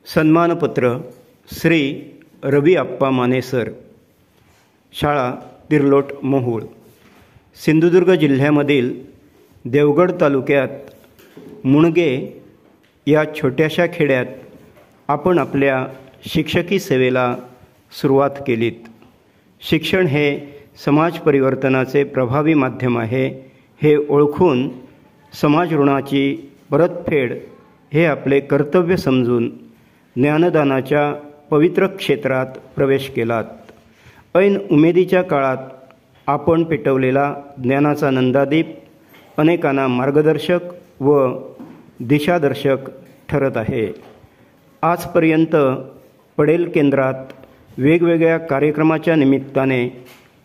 सन्मानपत्र श्री रवी आप्पा माने सर, शाळा तिर्लोट मोहोळ, सिंधुदुर्ग जिल्ह्यामधील देवगड तालुक्यात मुणगे या छोट्याशा खेड्यात आपण आपल्या शिक्षकी सेवेला सुरुवात केलीत। शिक्षण हे समाज परिवर्तनाचे प्रभावी माध्यम आहे हे ओळखून समाज ऋणाची परतफेड हे आपले कर्तव्य समजून ज्ञानदानाच्या पवित्र क्षेत्रात प्रवेश केलात। ऐन उमेदीच्या काळात आपण पेटवलेला ज्ञानाचा नंदादीप अनेकांना मार्गदर्शक व दिशादर्शक ठरत आहे। आजपर्यंत पडेल केंद्रात वेगवेगळ्या कार्यक्रमाच्या निमित्ताने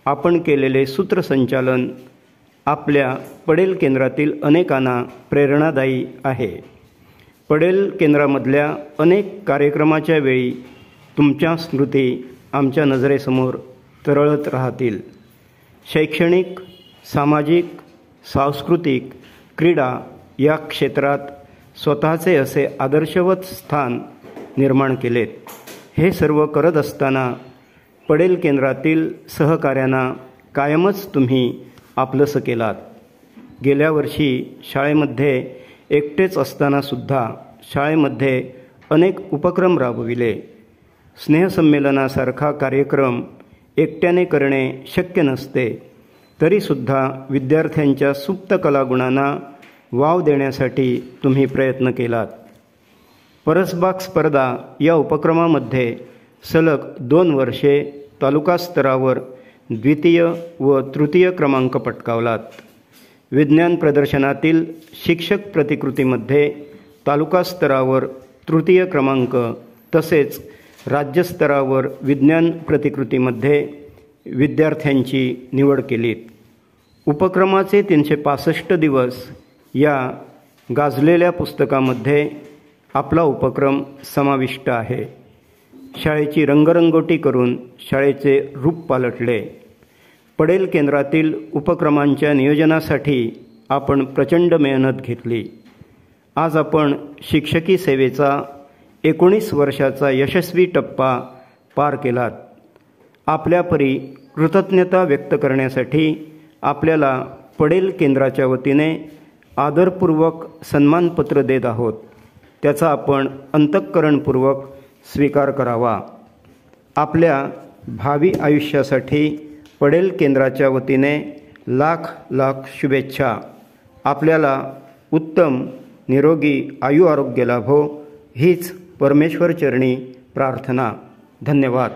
आपण केलेले सूत्रसंचालन आपल्या पडेल केंद्रातील अनेकांना प्रेरणादायी आहे। पडेल केंद्रामधल्या अनेक कार्यक्रमाच्या वेळी तुमच्या स्मृती आमच्या नजरेसमोर तरळत राहतील। शैक्षणिक, सामाजिक, सांस्कृतिक, क्रीडा या क्षेत्रात स्वतःचे असे आदर्शवत स्थान निर्माण केलेत। हे सर्व करत असताना पडेल केंद्रातील सहकार्यांना कायमच तुम्ही आपलंसं केलात। गेल्या वर्षी शाळेमध्ये एकटेच असतानासुद्धा शाळेमध्ये अनेक उपक्रम राबविले। स्नेहसंमेलनासारखा कार्यक्रम एकट्याने करणे शक्य नसते, तरीसुद्धा विद्यार्थ्यांच्या सुप्त कलागुणांना वाव देण्यासाठी तुम्ही प्रयत्न केलात। परसबाग स्पर्धा या उपक्रमामध्ये सलग 2 वर्षे तालुका स्तरावर द्वितीय व तृतीय क्रमांक पटकावलात। विज्ञान प्रदर्शनातील शिक्षक प्रतिकृतीमध्ये तालुका स्तरावर तृतीय क्रमांक तसेच राज्यस्तरावर विज्ञान प्रतिकृतीमध्ये विद्यार्थ्यांची निवड केली। उपक्रमाचे 365 दिवस या गाजलेल्या पुस्तकामध्ये आपला उपक्रम समाविष्ट आहे। शाळेची रंगरंगोटी करून शाळेचे रूप पालटले। पडेल केंद्रातील उपक्रमांच्या नियोजनासाठी आपण प्रचंड मेहनत घेतली। आज आपण शिक्षकी सेवेचा 19 वर्षाचा यशस्वी टप्पा पार केलात। आपल्या परी कृतज्ञता व्यक्त करण्यासाठी आपल्याला पडेल केंद्राच्या वतीने आदरपूर्वक सन्मानपत्र देत आहोत। त्याचा आपण अंतःकरणपूर्वक स्वीकार करावा। आपल्या भावी आयुष्यासाठी पडेल केंद्राच्या वतीने लाख लाख शुभेच्छा। आपल्याला उत्तम निरोगी आयु आरोग्य लाभो हीच परमेश्वर चरणी प्रार्थना। धन्यवाद।